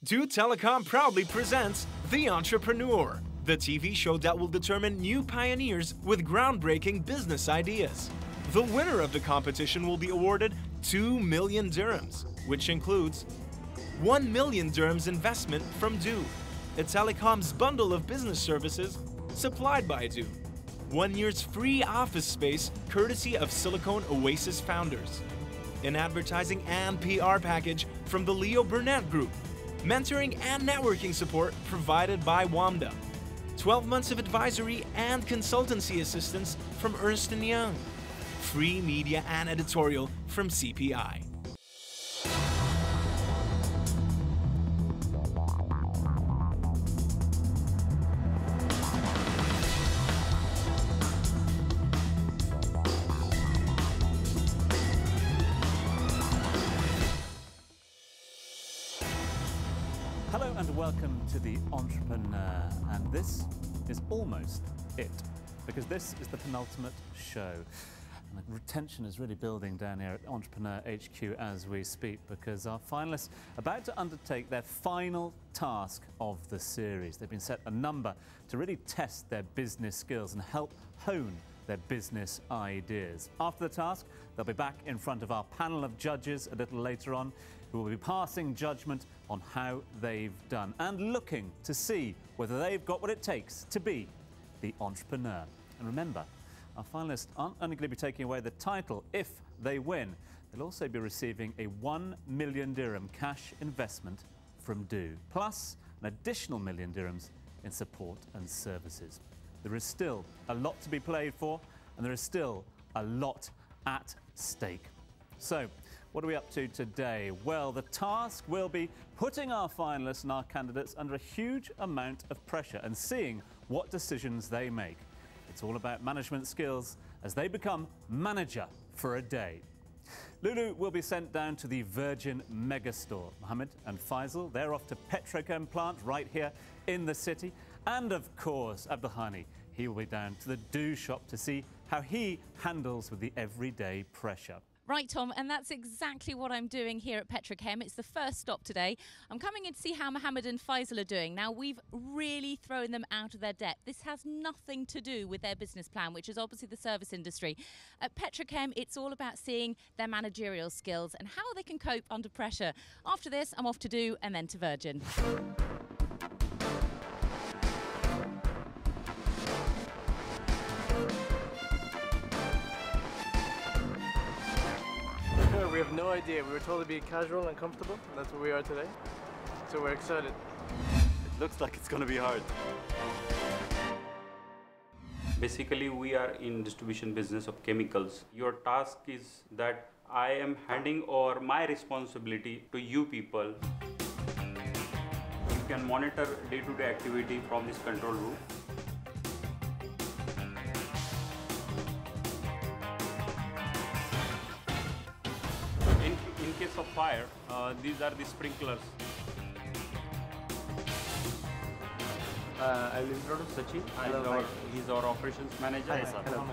Do Telecom proudly presents The Entrepreneur, the TV show that will determine new pioneers with groundbreaking business ideas. The winner of the competition will be awarded 2 million dirhams, which includes 1 million dirhams investment from Do, Telecom's bundle of business services supplied by Do, 1 year's free office space courtesy of Silicon Oasis founders, an advertising and PR package from the Leo Burnett Group, mentoring and networking support provided by WAMDA, 12 months of advisory and consultancy assistance from Ernst & Young, free media and editorial from CPI. Hello and welcome to The Entrepreneur, and this is almost it, because this is the penultimate show. And the tension is really building down here at Entrepreneur HQ as we speak, because our finalists are about to undertake their final task of the series. They've been set a number to really test their business skills and help hone their business ideas. After the task, they'll be back in front of our panel of judges a little later on, who will be passing judgment on how they've done and looking to see whether they've got what it takes to be the entrepreneur. And remember, our finalists aren't only going to be taking away the title if they win, they'll also be receiving a 1 million dirham cash investment from Do, plus an additional 1 million dirhams in support and services. There is still a lot to be played for, and there is still a lot at stake. So, what are we up to today? Well, the task will be putting our finalists and our candidates under a huge amount of pressure and seeing what decisions they make. It's all about management skills as they become manager for a day. Lulu will be sent down to the Virgin Megastore. Mohammed and Faisal, they're off to Petrochem plant right here in the city. And of course, Abdulhani, he will be down to the Do shop to see how he handles with the everyday pressure. Right, Tom, and that's exactly what I'm doing here at Petrochem. It's the first stop today. I'm coming in to see how Mohammed and Faisal are doing. Now, we've really thrown them out of their depth. This has nothing to do with their business plan, which is obviously the service industry. At Petrochem, it's all about seeing their managerial skills and how they can cope under pressure. After this, I'm off to Do and then to Virgin. We have no idea. We were told to be casual and comfortable. That's what we are today. So we're excited. It looks like it's going to be hard. Basically, we are in distribution business of chemicals. Your task is that I am handing over my responsibility to you people. You can monitor day-to-day activity from this control room. In case of fire, these are the sprinklers. I will introduce Sachin. He's our operations manager. Hi, sir. Hello.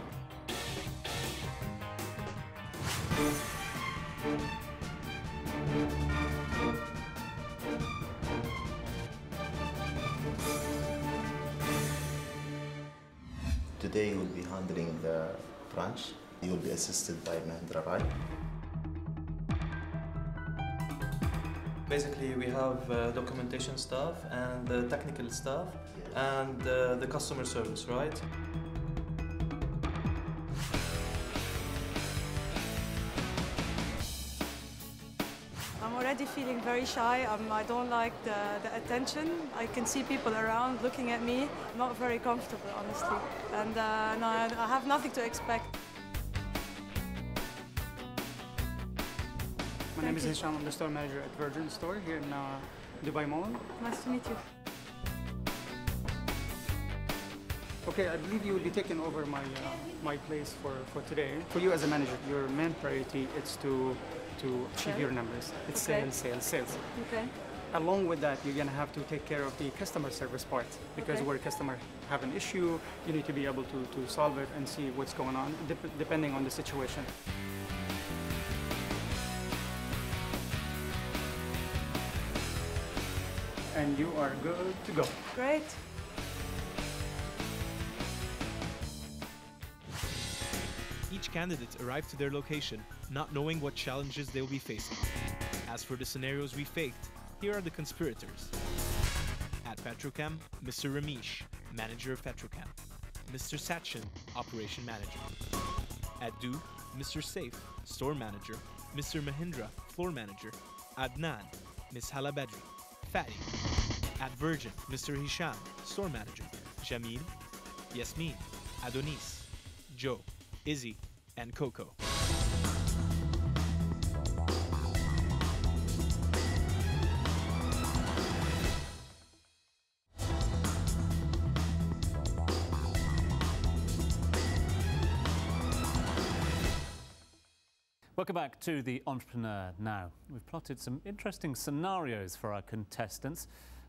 Today you will be handling the branch. You will be assisted by Mahendra Rai. Basically, we have documentation staff and the technical staff and the customer service, right? I'm already feeling very shy. I don't like the attention. I can see people around looking at me. Not very comfortable, honestly. And no, I have nothing to expect. My name is Hisham. I'm the store manager at Virgin Store here in Dubai Mall. Nice to meet you. Okay, I believe you will be taking over my place for today. For you as a manager, your main priority is to achieve your numbers. It's sales. Okay. Along with that, you're gonna have to take care of the customer service part, because where a customer have an issue, you need to be able to solve it and see what's going on, depending on the situation. and you are good to go. Great. Each candidate arrived to their location, not knowing what challenges they will be facing. As for the scenarios we faked, here are the conspirators. At Petrochem, Mr. Ramesh, manager of Petrochem. Mr. Sachin, operation manager. At Du, Mr. Saif, store manager. Mr. Mahindra, floor manager. Adnan, Ms. Halabedri, Fatty. At Virgin, Mr. Hisham, store manager. Jamil, Yasmin, Adonis, Joe, Izzy, and Coco. Welcome back to The Entrepreneur. Now, we've plotted some interesting scenarios for our contestants.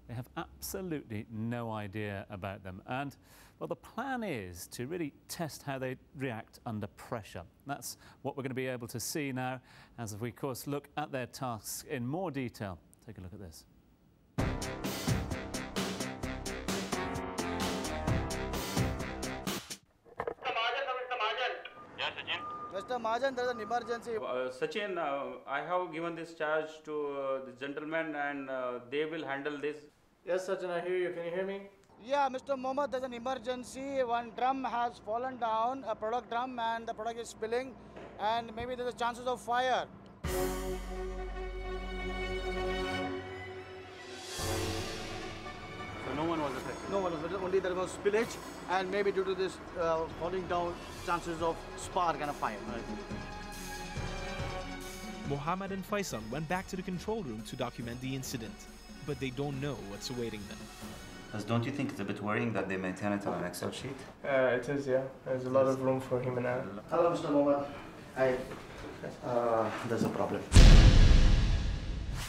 They have absolutely no idea about them. And, well, the plan is to really test how they react under pressure. That's what we're going to be able to see now as we, of course, look at their tasks in more detail. Take a look at this. Mr. Mahajan, there's an emergency. Sachin, I have given this charge to the gentleman and they will handle this. Yes, Sachin, I hear you. Can you hear me? Yeah, Mr. Mohammed, there's an emergency. One drum has fallen down, a product drum, and the product is spilling, and maybe there's a chances of fire. So no one was affected? No one was, only there was spillage, and maybe due to this falling down, chances of spark and a fire. Right? Mohammed and Faisal went back to the control room to document the incident, but they don't know what's awaiting them. Don't you think it's a bit worrying that they maintain it on an Excel sheet? It is, yeah. There's a lot of room for human error. Hello, Mr. Mohammed. There's a problem.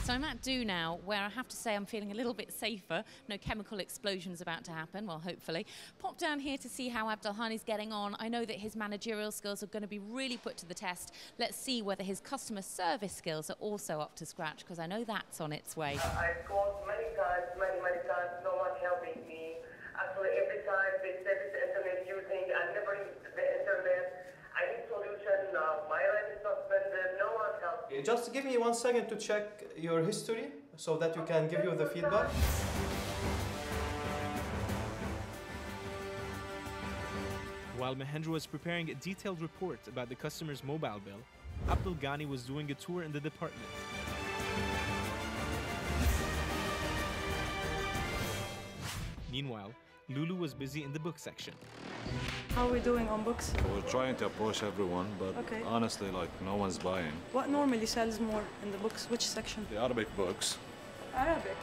So I'm at Do now, where I have to say I'm feeling a little bit safer. No chemical explosions about to happen, well, hopefully. Pop down here to see how Abdulhani's getting on. I know that his managerial skills are going to be really put to the test. Let's see whether his customer service skills are also up to scratch, because I know that's on its way. I've called many times, no one helping me. Actually, every time they said it's internet using, I never used the internet. I need solution now. My rent is suspended, no one helps. Just give me 1 second to check your history so that you can give you the feedback. While Mahendra was preparing a detailed report about the customer's mobile bill, Abdul Ghani was doing a tour in the department. Meanwhile, Lulu was busy in the book section. How are we doing on books? We're trying to approach everyone, but honestly, like, no one's buying. What normally sells more in the books? Which section? The Arabic books. Arabic.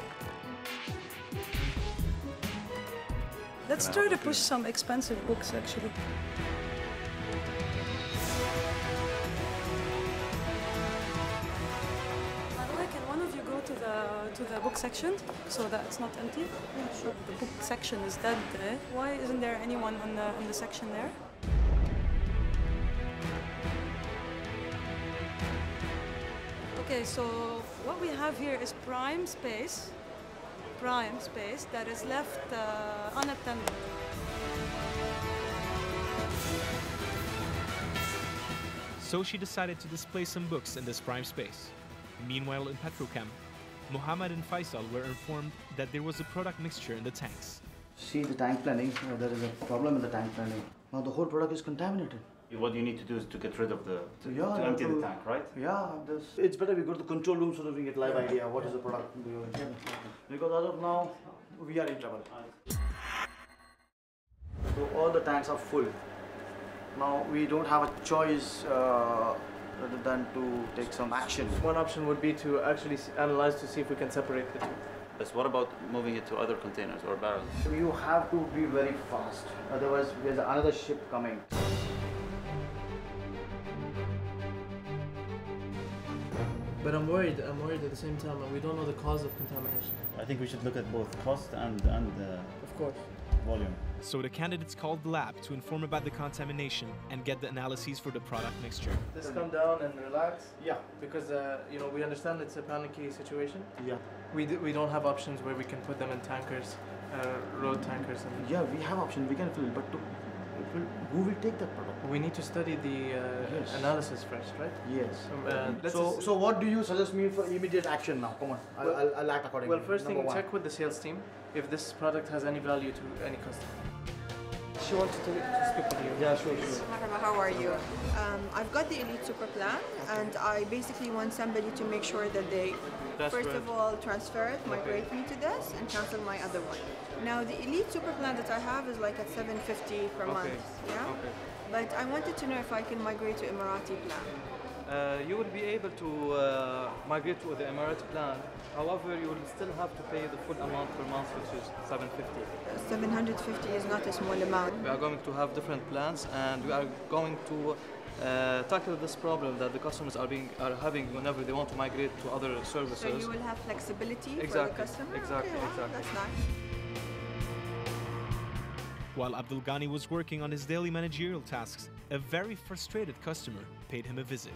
Let's try to push some expensive books, actually. By the way, can one of you go to the book section so that it's not empty? Yeah, sure. The book section is dead there. Why isn't there anyone in the section there? Okay, so what we have here is prime space that is left unattended. So she decided to display some books in this prime space. Meanwhile, in Petrochem, Mohammed and Faisal were informed that there was a product mixture in the tanks. See the tank planning, there is a problem in the tank planning. Now the whole product is contaminated. What you need to do is to get rid of to empty the tank, right? Yeah, it's better we go to the control room so that we get live idea what is the product. Because as of now, we are in trouble. So all the tanks are full. Now we don't have a choice rather than to take some action. One option would be to actually analyze to see if we can separate the two. But what about moving it to other containers or barrels? You have to be very fast, otherwise there's another ship coming. But I'm worried at the same time, and we don't know the cause of contamination. I think we should look at both cost and of course, volume. So the candidates called the lab to inform about the contamination and get the analyses for the product mixture. Just calm down and relax. Yeah. Because we understand it's a panicky situation. Yeah. We don't have options where we can put them in tankers, road tankers. Yeah, we have options. We can fill, but who will take that product? We need to study the analysis first, right? Yes. So what do you suggest me for immediate action now? Come on, I'll act accordingly. Well, first thing, check with the sales team if this product has any value to any customer. She wants to speak with you. Yeah, sure. Marhaba, how are you? I've got the Elite Super Plan, and I basically want somebody to make sure that they, first of all, transfer it, migrate me to this, and cancel my other one. Now, the Elite Super Plan that I have is like at $750 per month, yeah? Okay. But I wanted to know if I can migrate to Emirati plan. You will be able to migrate to the Emirati plan. However, you will still have to pay the full amount per month, which is $750. $750 is not a small amount. We are going to have different plans, and we are going to tackle this problem that the customers are having whenever they want to migrate to other services. So you will have flexibility for the customer? Exactly, okay, exactly. That's nice. While Abdul Ghani was working on his daily managerial tasks, a very frustrated customer paid him a visit.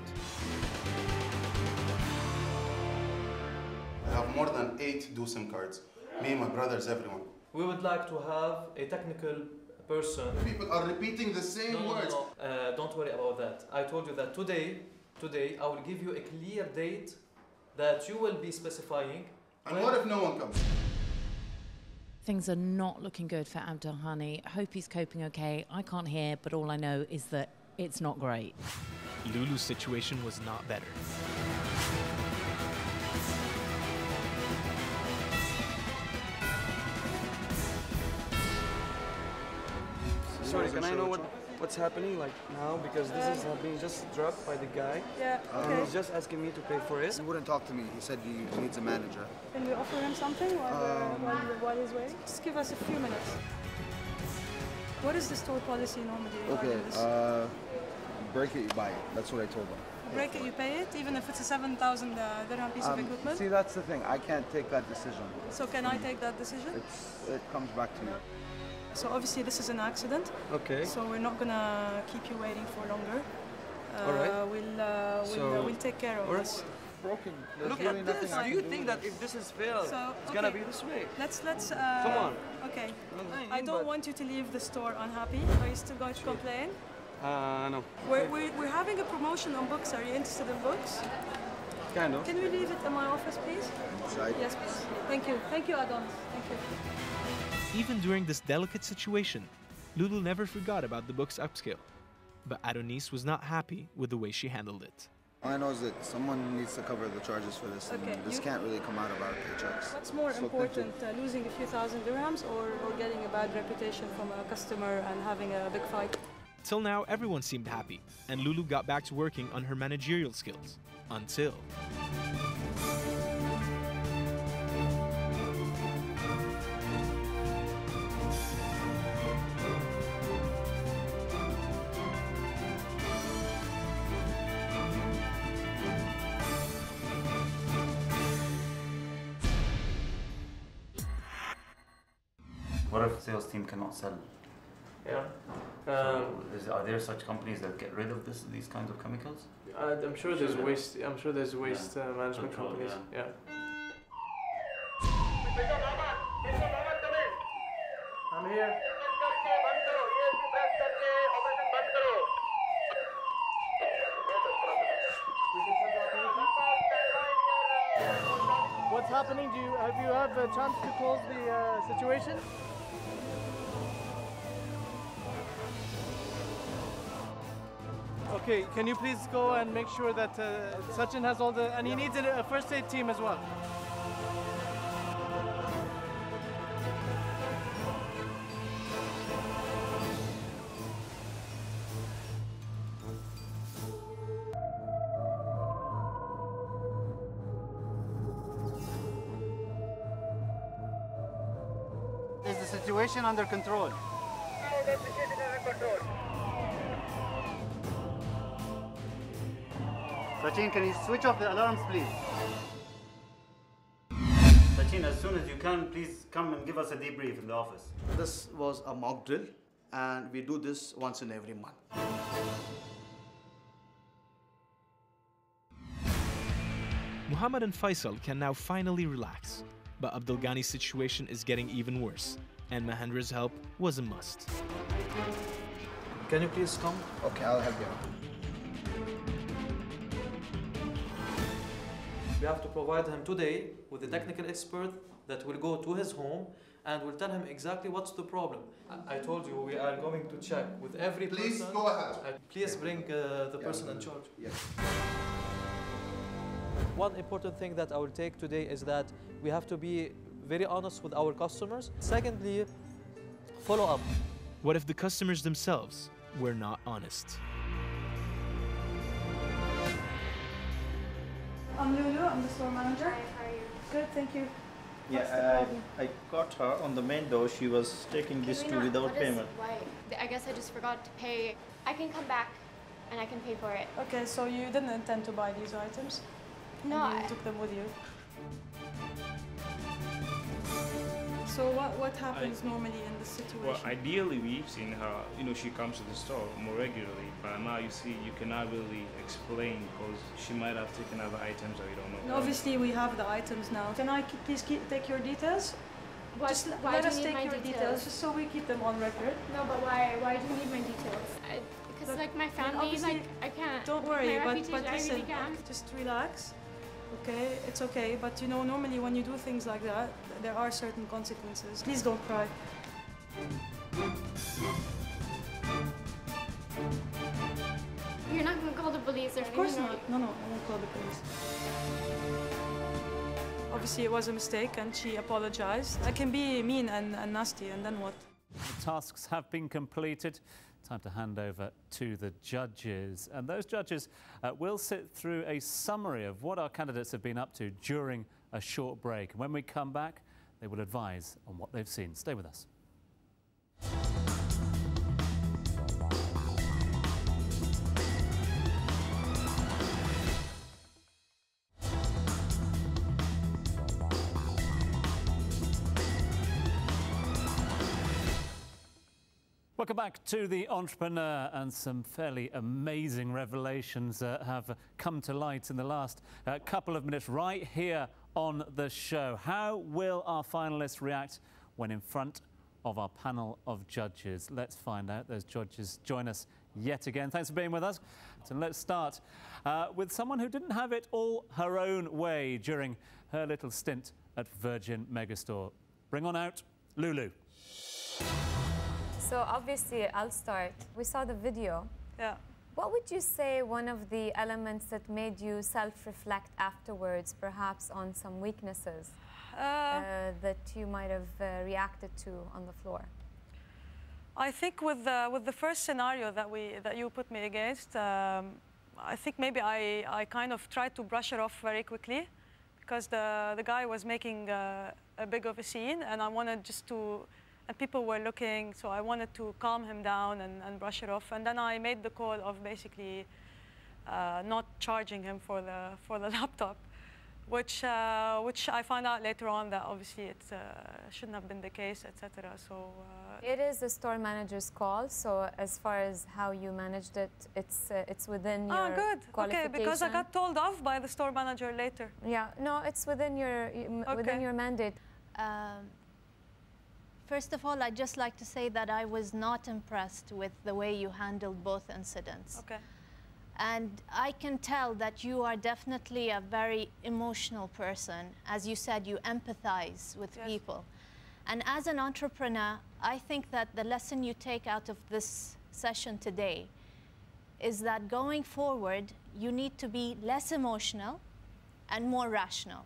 I have more than 8 DUSIM cards. Me, my brothers, everyone. We would like to have a technical person. People are repeating the same words. No. Don't worry about that. I told you that today I will give you a clear date that you will be specifying. And what if no one comes? Things are not looking good for Abdul Ghani. Hope he's coping okay. I can't hear, but all I know is that it's not great. Lulu's situation was not better. Sorry, can I know what's happening like now? Because this is being just dropped by the guy. Yeah, okay. He's just asking me to pay for it. He wouldn't talk to me. He said he needs a manager. Can we offer him something while he's waiting? Just give us a few minutes. What is the store policy normally? Okay, break it, you buy it. That's what I told him. Break it, you pay it, even if it's a 7,000 dirham piece of equipment? See, that's the thing. I can't take that decision. So can I take that decision? It comes back to you. So obviously this is an accident. Okay. So we're not gonna keep you waiting for longer. All right. We'll take care of this. Broken. Look at this. Do you think that if this is failed, it's gonna be this way? Let's. Come on. Okay. I don't want you to leave the store unhappy. Are you still going to complain? No. We're having a promotion on books. Are you interested in books? Kind of. Can we leave it in my office, please? Inside? Yes, please. Thank you. Thank you, Adonis. Thank you. Even during this delicate situation, Lulu never forgot about the book's upscale. But Adonis was not happy with the way she handled it. All I know is that someone needs to cover the charges for this. Okay, and this can't really come out of our paychecks. What's more important, losing a few thousand dirhams or getting a bad reputation from a customer and having a big fight? Till now, everyone seemed happy, and Lulu got back to working on her managerial skills. Until... What if the sales team cannot sell? Yeah. Are there such companies that get rid of these kinds of chemicals? I'm sure there's waste. I'm sure there's waste management companies. Yeah. I'm here. What's happening? Have you had a chance to close the situation? Okay, can you please go and make sure that Sachin has all the... And he needs a first aid team as well. Is the situation under control? No, the situation is under control. Sachin, can you switch off the alarms, please? Sachin, as soon as you can, please come and give us a debrief in the office. This was a mock drill, and we do this once in every month. Muhammad and Faisal can now finally relax, but Abdelghani's situation is getting even worse, and Mahendra's help was a must. Can you please come? Okay, I'll help you. We have to provide him today with a technical expert that will go to his home and will tell him exactly what's the problem. I told you we are going to check with every person. Please go ahead. Please bring the person in charge. Yes. One important thing that I will take today is that we have to be very honest with our customers. Secondly, follow up. What if the customers themselves were not honest? I'm Lulu, I'm the store manager. Hi, how are you? Good, thank you. Yeah, I caught her on the main door. She was taking this too without payment. Why? I guess I just forgot to pay. I can come back and I can pay for it. Okay, so you didn't intend to buy these items? No, and you took them with you. So what happens normally in this situation? Well, ideally we've seen her, she comes to the store more regularly, but now you see you cannot really explain because she might have taken other items or you don't know. And obviously we have the items now. Can I please take your details? Just let us take your details just so we keep them on record. No, but why do you need my details? Because like my family, I can't. Don't worry, my but reputation, listen, I really can't. just relax. Okay, it's okay, but normally when you do things like that, there are certain consequences. Please don't cry. You're not going to call the police or anything? Of course not. No, I won't call the police. Obviously, it was a mistake, and she apologized. I can be mean and nasty, and then what? The tasks have been completed. Time to hand over to the judges. And those judges will sit through a summary of what our candidates have been up to during a short break. And when we come back, they will advise on what they've seen. Stay with us. Welcome back to The Entrepreneur, and some fairly amazing revelations have come to light in the last couple of minutes right here on the show. How will our finalists react when in front of our panel of judges? Let's find out. Those judges join us yet again. Thanks for being with us. So let's start with someone who didn't have it all her own way during her little stint at Virgin Megastore. Bring on out Lulu. So obviously, I'll start. We saw the video. Yeah. What would you say one of the elements that made you self-reflect afterwards, perhaps on some weaknesses that you might have reacted to on the floor? I think with the first scenario that you put me against, I think maybe I kind of tried to brush it off very quickly, because the guy was making a big of a scene, and I wanted just to. And people were looking, so I wanted to calm him down and brush it off. And then I made the call of basically not charging him for the laptop, which I found out later on that obviously it shouldn't have been the case, etc. So it is the store manager's call. So as far as how you managed it, it's within your qualification. Okay, because I got told off by the store manager later. Yeah, no, it's within your mandate. First of all, I'd just like to say that I was not impressed with the way you handled both incidents. Okay. And I can tell that you are definitely a very emotional person. As you said, you empathize with people. And as an entrepreneur, I think that the lesson you take out of this session today is that going forward, you need to be less emotional and more rational.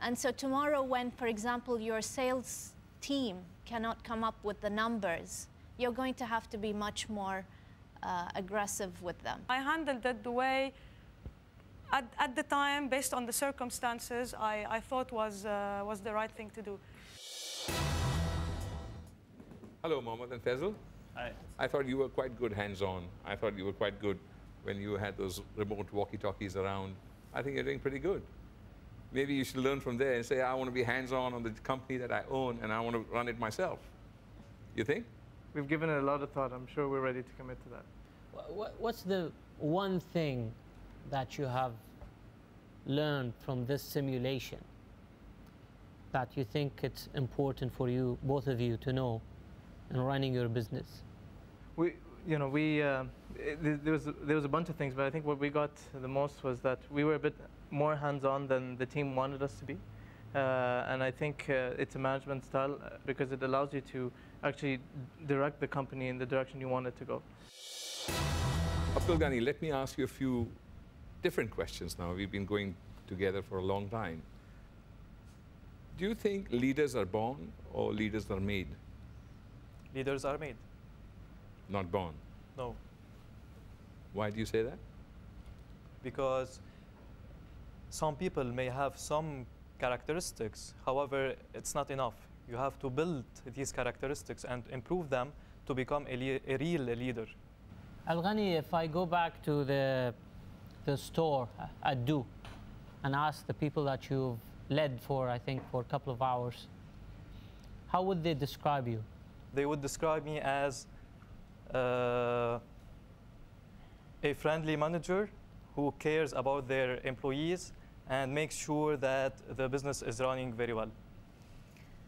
And so tomorrow when, for example, your sales team cannot come up with the numbers, you're going to have to be much more aggressive with them. I handled it the way, at the time, based on the circumstances, I thought was the right thing to do. Hello, Mohammed and Faisal. Hi. I thought you were quite good hands-on. I thought you were quite good when you had those remote walkie-talkies around. I think you're doing pretty good. Maybe you should learn from there and say, I want to be hands-on on the company that I own and I want to run it myself. You think? We've given it a lot of thought. I'm sure we're ready to commit to that. What's the one thing that you have learned from this simulation that you think it's important for you, both of you, to know in running your business? There was a bunch of things, but I think what we got the most was that we were a bit more hands-on than the team wanted us to be. And I think it's a management style because it allows you to actually direct the company in the direction you want it to go. Abdul Ghani, let me ask you a few different questions now. We've been going together for a long time. Do you think leaders are born or leaders are made? Leaders are made. Not born? No. Why do you say that? Because some people may have some characteristics, however, it's not enough. You have to build these characteristics and improve them to become a real leader. Al-Ghani, if I go back to the store at Do and ask the people that you've led for, I think, for a couple of hours, how would they describe you? They would describe me as a friendly manager who cares about their employees and makes sure that the business is running very well.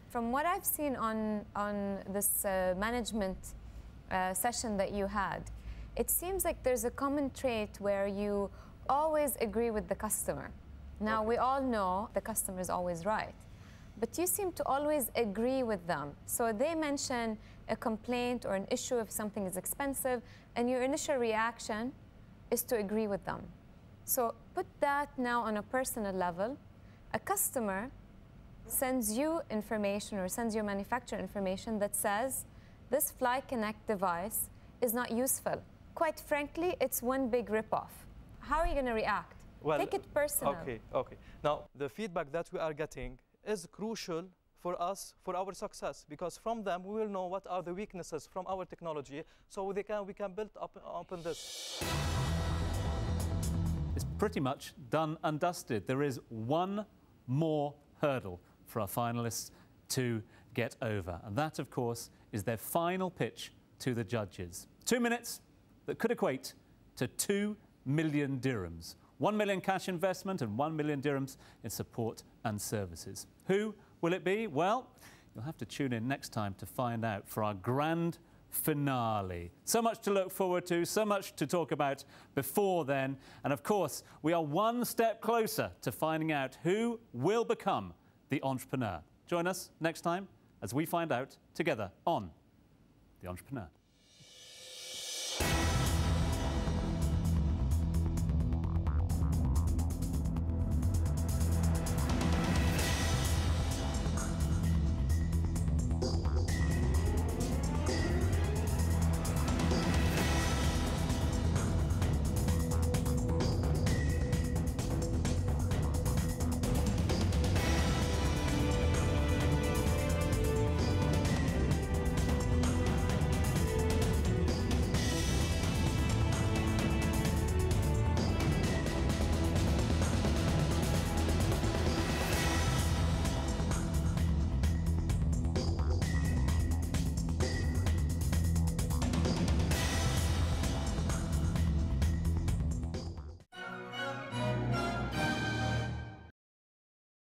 From what I've seen on this management session that you had, it seems like there's a common trait where you always agree with the customer. Now, we all know the customer is always right, but you seem to always agree with them. So they mention a complaint or an issue if something is expensive, and your initial reaction is to agree with them. So put that now on a personal level. A customer sends you information or sends your manufacturer information that says this Fly Connect device is not useful. Quite frankly, it's one big ripoff. How are you going to react? Well, take it personal. Okay. Now, the feedback that we are getting is crucial for us, for our success, because from them we will know what are the weaknesses from our technology, so we can build up on this. It's pretty much done and dusted. There is one more hurdle for our finalists to get over, and that, of course, is their final pitch to the judges. 2 minutes that could equate to 2 million dirhams. 1 million cash investment and 1 million dirhams in support and services. Who will it be? Well, you'll have to tune in next time to find out for our grand finale. So much to look forward to, so much to talk about before then. And of course, we are one step closer to finding out who will become the entrepreneur. Join us next time as we find out together on The Entrepreneur.